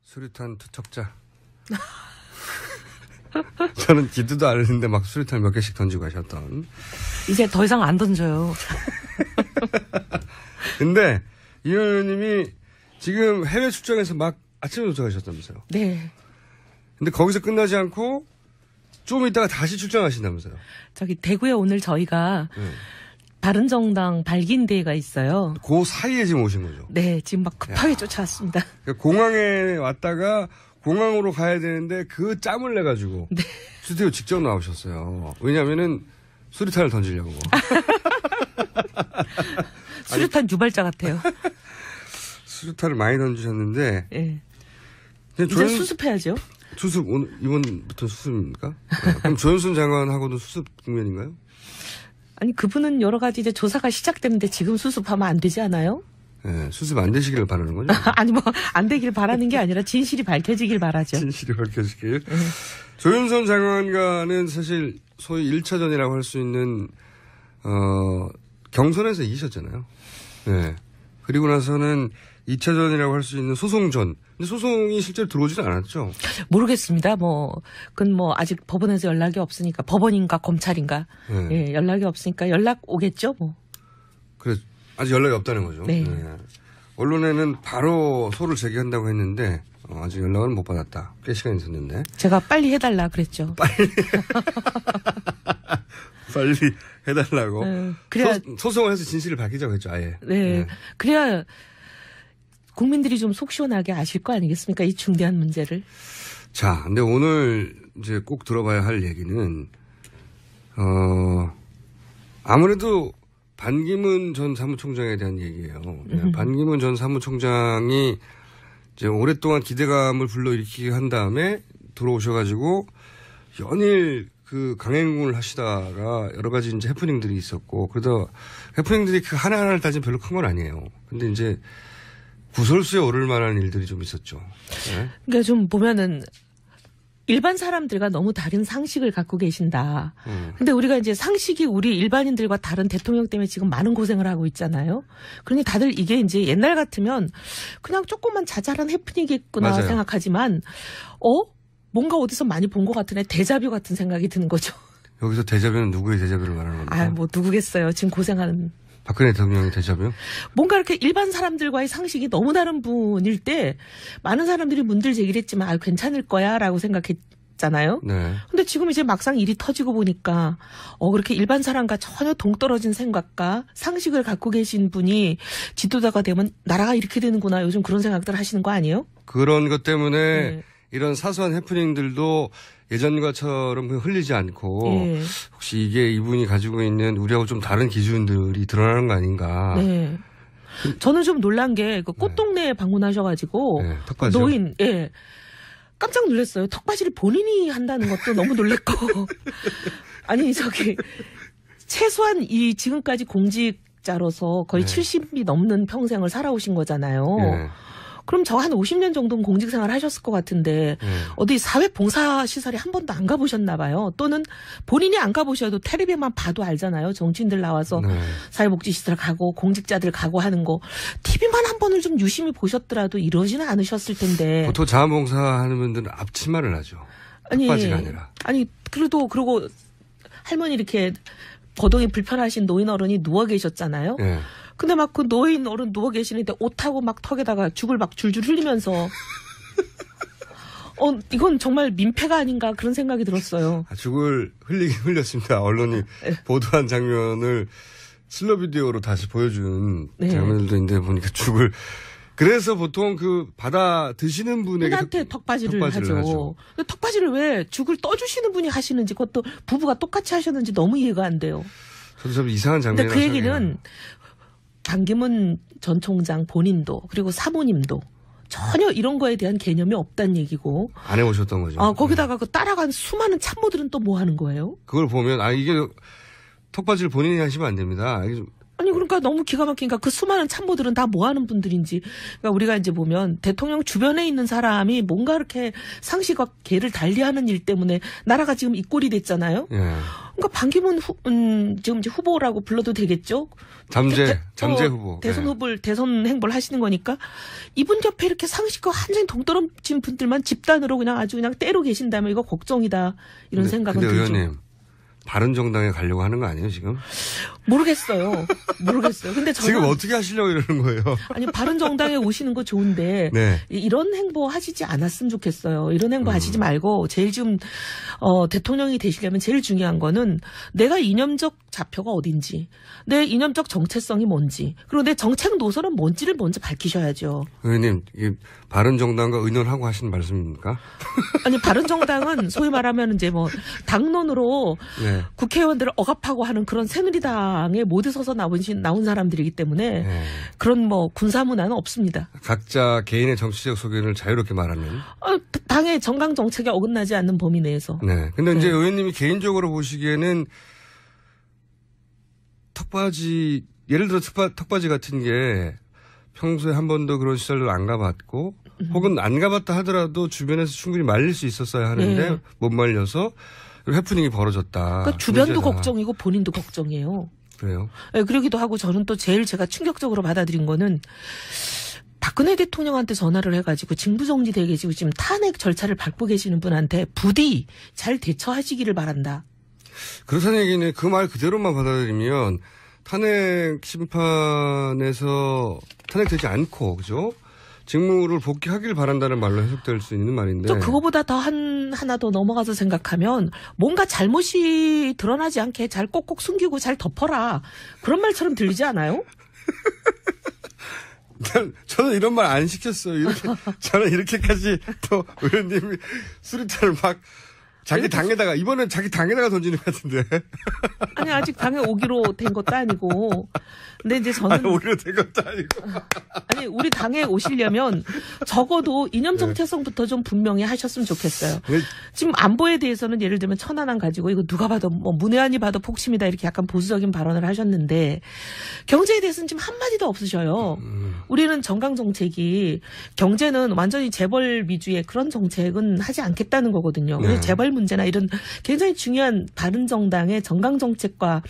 수류탄 투척자. 저는 기도도 안 했는데 막 수류탄 몇 개씩 던지고 가셨던. 이제 더 이상 안 던져요. 근데 이 의원님이 지금 해외 출장에서 막 아침에 도착하셨다면서요. 네. 근데 거기서 끝나지 않고 좀 이따가 다시 출장하신다면서요. 저기 대구에 오늘 저희가 바른정당 발기인대회가 있어요. 그 사이에 지금 오신 거죠? 네. 지금 막 급하게 쫓아왔습니다. 그러니까 공항에 왔다가 공항으로 가야 되는데 그 짬을 내가지고 네. 스튜디오 직접 나오셨어요. 왜냐면은 수류탄을 던지려고. 수류탄 유발자 같아요. 수류탄을 많이 던지셨는데. 네. 이제 수습해야죠. 수습, 오늘, 이번부터 수습입니까? 네. 그럼 조현순 장관하고도 수습 국면인가요? 아니, 그분은 여러 가지 이제 조사가 시작됐는데 지금 수습하면 안 되지 않아요? 네, 수습 안 되시길 바라는 거죠? 아니, 뭐, 안 되길 바라는 게 아니라 진실이 밝혀지길 바라죠. 진실이 밝혀지길. 조현선 장관과는 사실 소위 1차전이라고 할 수 있는, 경선에서 이기셨잖아요. 네. 그리고 나서는 2차전이라고 할 수 있는 소송전. 근데 소송이 실제로 들어오지는 않았죠? 모르겠습니다. 그건 아직 법원에서 연락이 없으니까, 법원인가 검찰인가. 네. 예, 연락이 없으니까 연락 오겠죠, 뭐. 그래, 아직 연락이 없다는 거죠. 네. 네. 언론에는 바로 소를 제기한다고 했는데, 아직 연락은 못 받았다. 꽤 시간이 있었는데. 제가 빨리 해달라 그랬죠. 빨리 해달라고. 그래야. 소송을 해서 진실을 밝히자고 했죠, 아예. 네. 네. 그래야 국민들이 좀 속 시원하게 아실 거 아니겠습니까? 이 중대한 문제를. 자, 근데 오늘 이제 꼭 들어봐야 할 얘기는, 아무래도 반기문 전 사무총장에 대한 얘기예요. 네, 반기문 전 사무총장이 이제 오랫동안 기대감을 불러일으키게 한 다음에 들어오셔가지고 연일 그 강행군을 하시다가 여러 가지 이제 해프닝들이 있었고, 그러다 해프닝들이 그 하나하나를 따지면 별로 큰 건 아니에요. 근데 이제 구설수에 오를 만한 일들이 좀 있었죠. 네? 그러니까 좀 보면은 일반 사람들과 너무 다른 상식을 갖고 계신다. 근데 우리가 이제 상식이 우리 일반인들과 다른 대통령 때문에 지금 많은 고생을 하고 있잖아요. 그러니 다들 이게 이제 옛날 같으면 그냥 조금만 자잘한 해프닝이겠구나 맞아요. 생각하지만, 뭔가 어디서 많이 본 것 같은 데자뷰 같은 생각이 드는 거죠. 여기서 데자뷰는 누구의 데자뷰를 말하는 겁니까? 누구겠어요. 지금 고생하는. 박근혜 대통령의 데자뷰? 뭔가 이렇게 일반 사람들과의 상식이 너무 다른 분일 때 많은 사람들이 문제를 제기를 했지만 괜찮을 거야 라고 생각했잖아요. 네. 근데 지금 이제 막상 일이 터지고 보니까 그렇게 일반 사람과 전혀 동떨어진 생각과 상식을 갖고 계신 분이 지도자가 되면 나라가 이렇게 되는구나. 요즘 그런 생각들 하시는 거 아니에요? 그런 것 때문에 이런 사소한 해프닝들도 예전과처럼 흘리지 않고 혹시 이게 이분이 가지고 있는 우리하고 좀 다른 기준들이 드러나는 거 아닌가. 네. 저는 좀 놀란 게 그 꽃동네에 방문하셔가지고 노인 깜짝 놀랐어요. 턱받이를 본인이 한다는 것도 너무 놀랬고 아니 최소한 이 지금까지 공직자로서 거의 70이 넘는 평생을 살아오신 거잖아요. 그럼 저 한 50년 정도는 공직생활 하셨을 것 같은데 어디 사회봉사시설에 한 번도 안 가보셨나 봐요. 또는 본인이 안 가보셔도 텔레비만 봐도 알잖아요. 정치인들 나와서 사회복지시설 가고 공직자들 가고 하는 거. TV만 한 번을 좀 유심히 보셨더라도 이러지는 않으셨을 텐데. 보통 자원봉사하는 분들은 앞치마를 하죠. 턱받이가 아니라. 아니 그러고 할머니 이렇게 거동이 불편하신 노인 어른이 누워 계셨잖아요. 근데 막 그 노인 어른 누워 계시는데 옷하고 막 턱에다가 죽을 막 줄줄 흘리면서 이건 정말 민폐가 아닌가 그런 생각이 들었어요. 죽을 흘리긴 흘렸습니다. 언론이 보도한 장면을 슬로 비디오로 다시 보여준 장면들도 있는데 보니까 죽을. 그래서 보통 받아 드시는 분에게 턱받이를 하죠. 근데 턱받이를 왜 죽을 떠주시는 분이 하시는지 그것도 부부가 똑같이 하셨는지 너무 이해가 안 돼요. 저도 참 이상한 장면이라고 근데 그 얘기는 반기문 전 총장 본인도 그리고 사모님도 전혀 이런 거에 대한 개념이 없다는 얘기고. 안 해오셨던 거죠. 거기다가 그 따라간 수많은 참모들은 또 뭐 하는 거예요? 그걸 보면 이게 턱받이를 본인이 하시면 안 됩니다. 아니 그러니까 너무 기가 막히니까 그 수많은 참모들은 다 뭐 하는 분들인지. 그러니까 우리가 이제 보면 대통령 주변에 있는 사람이 뭔가 이렇게 상식과 개를 달리하는 일 때문에 나라가 지금 이 꼴이 됐잖아요. 그러니까 반기문 지금 이제 후보라고 불러도 되겠죠? 잠재 후보. 대선 행보를 하시는 거니까 이분 옆에 이렇게 상식과 완전히 동떨어진 분들만 집단으로 그냥 아주 그냥 때로 계신다면 이거 걱정이다. 이런 생각은 들죠. 근데 의원님. 바른정당에 가려고 하는 거 아니에요, 지금? 모르겠어요. 근데 저는 지금 어떻게 하시려고 이러는 거예요? 아니, 바른정당에 오시는 거 좋은데 네. 이런 행보 하시지 않았으면 좋겠어요. 이런 행보 하시지 말고 제일 지금 대통령이 되시려면 제일 중요한 거는 내가 이념적 좌표가 어딘지, 내 이념적 정체성이 뭔지, 그리고 내 정책 노선은 뭔지를 먼저 밝히셔야죠. 의원님, 바른정당과 의논하고 하신 말씀입니까? 아니, 바른정당은 소위 말하면 이제 뭐 당론으로 네. 국회의원들을 억압하고 하는 그런 새누리당에 모두 서서 나온 사람들이기 때문에 네. 그런 뭐 군사문화는 없습니다. 각자 개인의 정치적 소견을 자유롭게 말하는. 당의 정강 정책에 어긋나지 않는 범위 내에서. 네. 근데 네. 이제 의원님이 개인적으로 보시기에는 예를 들어 턱받이 같은 게 평소에 한 번도 그런 시설을 안 가봤고 혹은 안 가봤다 하더라도 주변에서 충분히 말릴 수 있었어야 하는데 네. 못 말려서 해프닝이 벌어졌다. 그러니까 주변도 걱정이고 본인도 걱정이에요. 그래요? 네, 그러기도 하고 저는 또 제일 제가 충격적으로 받아들인 거는 박근혜 대통령한테 전화를 해가지고 징부정지되게 지금 탄핵 절차를 밟고 계시는 분한테 부디 잘 대처하시기를 바란다. 그렇다는 얘기는 그 말 그대로만 받아들이면 탄핵 심판에서 탄핵되지 않고 그죠? 직무를 복귀하길 바란다는 말로 해석될 수 있는 말인데. 또 그거보다 더 하나 더 넘어가서 생각하면 뭔가 잘못이 드러나지 않게 잘 꼭꼭 숨기고 잘 덮어라. 그런 말처럼 들리지 않아요? 저는 이런 말 안 시켰어요. 저는 이렇게까지 또 의원님이 수리탄을 막 이번엔 자기 당에다가 던지는 것 같은데. 아니, 아직 당에 오기로 된 것도 아니고. 근데 이제 저는. 오기로 된 것도 아니고. 아니, 우리 당에 오시려면 적어도 이념 정체성부터 좀 분명히 하셨으면 좋겠어요. 네. 지금 안보에 대해서는 예를 들면 천안함 가지고 이거 누가 봐도 뭐 문외한이 봐도 폭침이다 이렇게 약간 보수적인 발언을 하셨는데 경제에 대해서는 지금 한마디도 없으셔요. 우리는 정강 정책이 경제는 완전히 재벌 위주의 그런 정책은 하지 않겠다는 거거든요. 네. 재벌 문제나 이런 굉장히 중요한 바른정당의 정강 정책과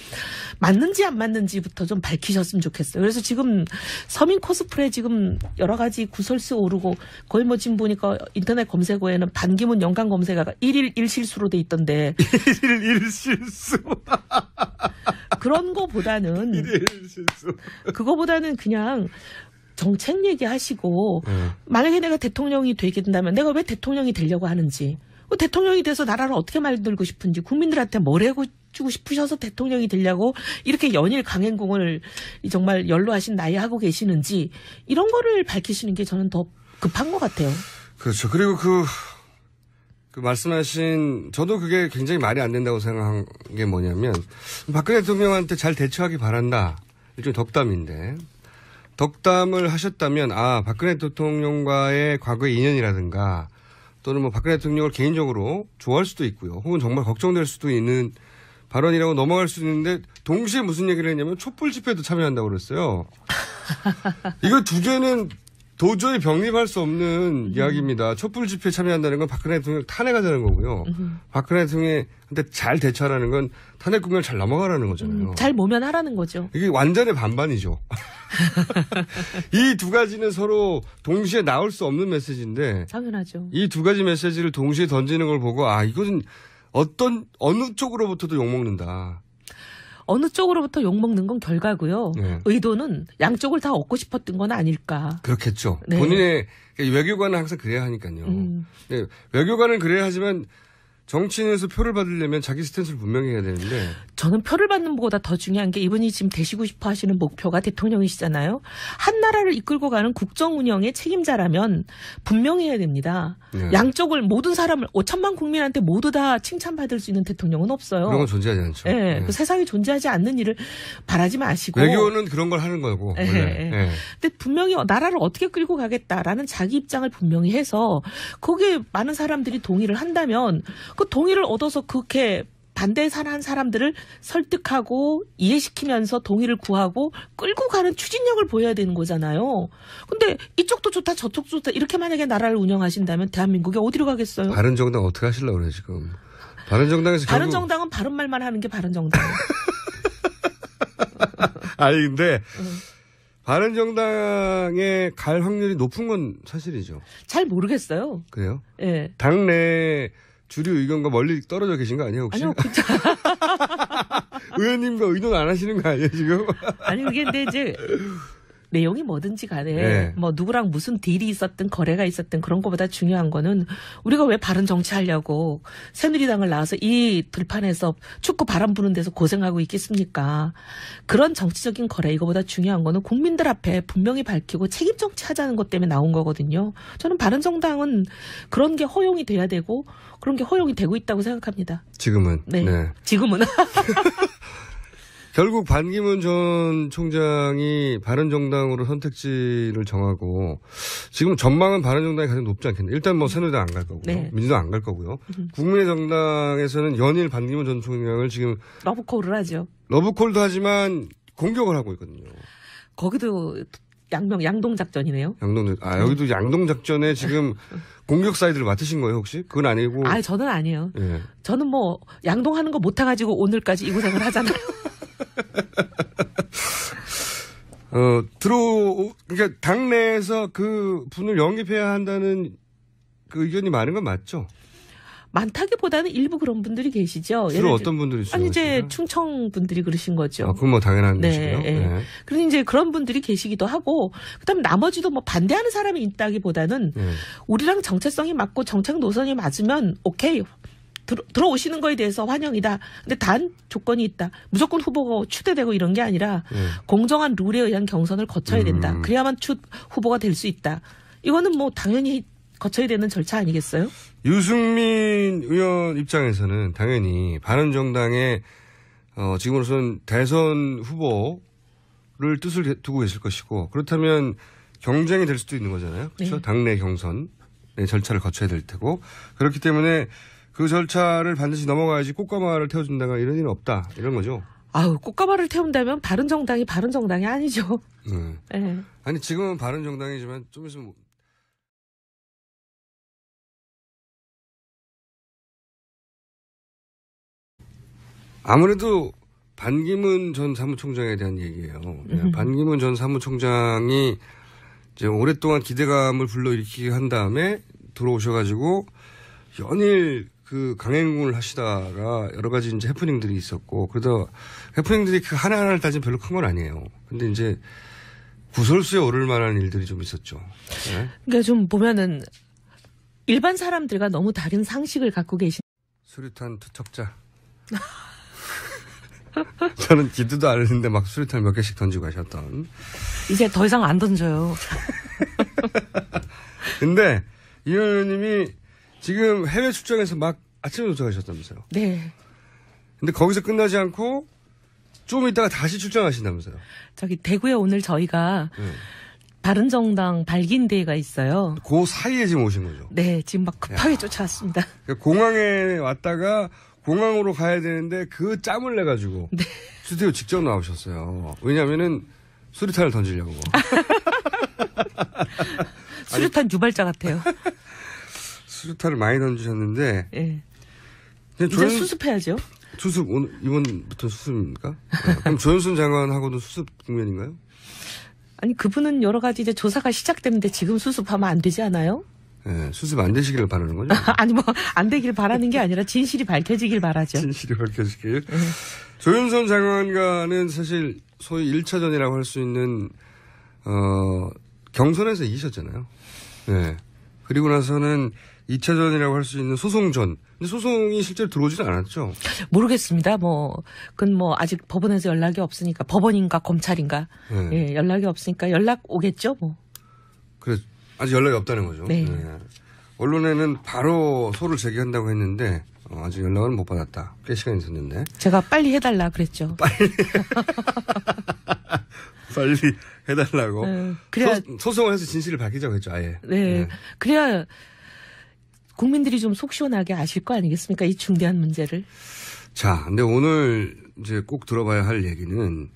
맞는지 안 맞는지부터 좀 밝히셨으면 좋겠어요. 그래서 지금 서민 코스프레 지금 여러 가지 구설수 오르고 거의 뭐 지금 보니까 인터넷 검색어에는 반기문 연관 검색어가 1일 1실수로 돼 있던데. 1일 1실수. 그런 거보다는 1일 1실수. 그거보다는 그냥 정책 얘기하시고 만약에 내가 대통령이 되게 된다면 내가 왜 대통령이 되려고 하는지 대통령이 돼서 나라를 어떻게 만들고 싶은지 국민들한테 뭘 해주고 싶으셔서 대통령이 되려고 이렇게 연일 강행군을 정말 연로하신 나이에 하고 계시는지 이런 거를 밝히시는 게 저는 더 급한 것 같아요. 그렇죠. 그리고 그 말씀하신 저도 그게 굉장히 말이 안 된다고 생각한 게 뭐냐면 박근혜 대통령한테 잘 대처하기 바란다. 일종의 덕담인데 덕담을 하셨다면 박근혜 대통령과의 과거의 인연이라든가 또는 뭐 박근혜 대통령을 개인적으로 좋아할 수도 있고요. 혹은 정말 걱정될 수도 있는 발언이라고 넘어갈 수 있는데 동시에 무슨 얘기를 했냐면 촛불 집회도 참여한다고 그랬어요. 이거 두 개는 도저히 병립할 수 없는 이야기입니다. 촛불 집회에 참여한다는 건 박근혜 대통령 탄핵하자는 거고요. 박근혜 대통령한테 잘 대처하라는 건 탄핵 국면을 잘 넘어가라는 거잖아요. 잘 모면하라는 거죠. 이게 완전히 반반이죠. 이 두 가지는 서로 동시에 나올 수 없는 메시지인데. 당연하죠. 이 두 가지 메시지를 동시에 던지는 걸 보고 이것은 어느 쪽으로부터도 욕먹는다. 어느 쪽으로부터 욕먹는 건 결과고요. 네. 의도는 양쪽을 다 얻고 싶었던 건 아닐까. 그렇겠죠. 네. 본인의 외교관은 항상 그래야 하니까요. 네, 외교관은 그래야 하지만 정치인에서 표를 받으려면 자기 스탠스를 분명히 해야 되는데. 저는 표를 받는 것보다 더 중요한 게 이분이 지금 되시고 싶어 하시는 목표가 대통령이시잖아요. 한 나라를 이끌고 가는 국정 운영의 책임자라면 분명히 해야 됩니다. 네. 양쪽을 모든 사람을 5천만 국민한테 모두 다 칭찬받을 수 있는 대통령은 없어요. 그런 건 존재하지 않죠. 네. 네. 그 세상에 존재하지 않는 일을 바라지 마시고. 외교는 그런 걸 하는 거고. 네. 네. 근데 분명히 나라를 어떻게 끌고 가겠다라는 자기 입장을 분명히 해서 거기에 많은 사람들이 동의를 한다면 그 동의를 얻어서 그렇게 반대한 사람들을 설득하고 이해시키면서 동의를 구하고 끌고 가는 추진력을 보여야 되는 거잖아요. 근데 이쪽도 좋다 저쪽도 좋다 이렇게 만약에 나라를 운영하신다면 대한민국이 어디로 가겠어요? 바른정당 어떻게 하시려고 그래요 지금? 바른정당에서 바른정당은 바른 말만 하는 게 바른정당이에요. 아니 근데 바른정당에 갈 확률이 높은 건 사실이죠. 잘 모르겠어요. 그래요? 예. 네. 당내 주류 의견과 멀리 떨어져 계신 거 아니에요 혹시? 아니요. 의원님과 의논 안 하시는 거 아니에요 지금? 아니 그게 근데 이제 내용이 뭐든지 간에 네. 뭐 누구랑 무슨 딜이 있었든 거래가 있었든 그런 것보다 중요한 거는 우리가 왜 바른 정치하려고 새누리당을 나와서 이 들판에서 축구 바람 부는 데서 고생하고 있겠습니까? 그런 정치적인 거래 이거보다 중요한 거는 국민들 앞에 분명히 밝히고 책임 정치하자는 것 때문에 나온 거거든요. 저는 바른정당은 그런 게 허용이 돼야 되고 그런 게 허용이 되고 있다고 생각합니다. 지금은? 네. 지금은. 결국 반기문 전 총장이 바른정당으로 선택지를 정하고 지금 전망은 바른정당이 가장 높지 않겠네요. 일단 뭐 새누리당 안 갈 거고요. 네. 민주당 안 갈 거고요. 국민의 정당에서는 연일 반기문 전 총장을 지금 러브콜을 하죠. 러브콜도 하지만 공격을 하고 있거든요. 거기도 양동작전이네요. 여기도 양동작전에 지금 공격 사이드를 맡으신 거예요, 혹시? 그건 아니고. 저는 아니에요. 예. 저는 뭐, 양동하는 거 못해가지고 오늘까지 이 고생을 하잖아요. 그러니까 당내에서 그 분을 영입해야 한다는 그 의견이 많은 건 맞죠? 많다기보다는 일부 그런 분들이 계시죠. 주로 어떤 분들이 있어요? 아니, 이제 충청 분들이 그러신 거죠. 그건 뭐 당연한 것이고요. 네. 그런데 이제 그런 분들이 계시기도 하고, 그 다음에 나머지도 뭐 반대하는 사람이 있다기보다는 우리랑 정체성이 맞고 정책 노선이 맞으면 오케이. 들어오시는 거에 대해서 환영이다. 근데 단 조건이 있다. 무조건 후보가 추대되고 이런 게 아니라 공정한 룰에 의한 경선을 거쳐야 된다. 그래야만 후보가 될 수 있다. 이거는 뭐 당연히 거쳐야 되는 절차 아니겠어요? 유승민 의원 입장에서는 당연히 바른정당의 지금으로서는 대선 후보를 뜻을 두고 계실 것이고 그렇다면 경쟁이 될 수도 있는 거잖아요. 그렇죠? 네. 당내 경선의 절차를 거쳐야 될 테고 그렇기 때문에 그 절차를 반드시 넘어가야지 꽃가마를 태워준다가 이런 일은 없다. 이런 거죠. 꽃가마를 태운다면 바른정당이 아니죠. 네. 아니 지금은 바른정당이지만 좀 있으면 아무래도 반기문 전 사무총장에 대한 얘기예요. 반기문 전 사무총장이 이제 오랫동안 기대감을 불러일으키게 한 다음에 들어오셔가지고 연일 그 강행군을 하시다가 여러 가지 이제 해프닝들이 있었고 그러다 해프닝들이 그 하나하나를 따지면 별로 큰 건 아니에요. 근데 이제 구설수에 오를 만한 일들이 좀 있었죠. 네? 그러니까 좀 보면은 일반 사람들과 너무 다른 상식을 갖고 계신 수류탄 투척자. 저는 기도도 안 했는데 막 수류탄 몇 개씩 던지고 가셨던. 이제 더 이상 안 던져요. 근데 이 의원님이 지금 해외 출장에서 막 아침에 도착하셨다면서요. 네. 근데 거기서 끝나지 않고 좀 이따가 다시 출장하신다면서요. 저기 대구에 오늘 저희가 바른정당 발기인대회가 있어요. 그 사이에 지금 오신 거죠? 네. 지금 막 급하게 쫓아왔습니다. 공항에 왔다가 공항으로 가야 되는데 그 짬을 내가지고 네. 스튜디오 직접 나오셨어요. 왜냐면은 수류탄을 던지려고. 수류탄 유발자 같아요. 수류탄을 많이 던지셨는데. 네. 이제 수습해야죠. 수습, 이번부터 수습입니까? 네. 그럼 조현순 장관하고도 수습 국면인가요? 아니, 그분은 여러 가지 이제 조사가 시작됐는데 지금 수습하면 안 되지 않아요? 네, 수습 안 되시기를 바라는 거죠? 아니, 뭐, 안 되길 바라는 게 아니라 진실이 밝혀지길 바라죠. 진실이 밝혀지길. 조현선 장관과는 사실 소위 1차전이라고 할 수 있는, 경선에서 이기셨잖아요. 네. 그리고 나서는 2차전이라고 할 수 있는 소송전. 근데 소송이 실제로 들어오지는 않았죠? 모르겠습니다. 그건 아직 법원에서 연락이 없으니까, 법원인가 검찰인가. 네. 예, 연락이 없으니까 연락 오겠죠, 뭐. 그래, 아직 연락이 없다는 거죠. 네. 네. 언론에는 바로 소를 제기한다고 했는데, 아직 연락은 못 받았다. 꽤 시간이 있었는데. 제가 빨리 해달라 그랬죠. 빨리 해달라고. 그래야 소송을 해서 진실을 밝히자고 했죠, 아예. 네. 네. 그래야 국민들이 좀 속 시원하게 아실 거 아니겠습니까? 이 중대한 문제를. 자, 근데 오늘 이제 꼭 들어봐야 할 얘기는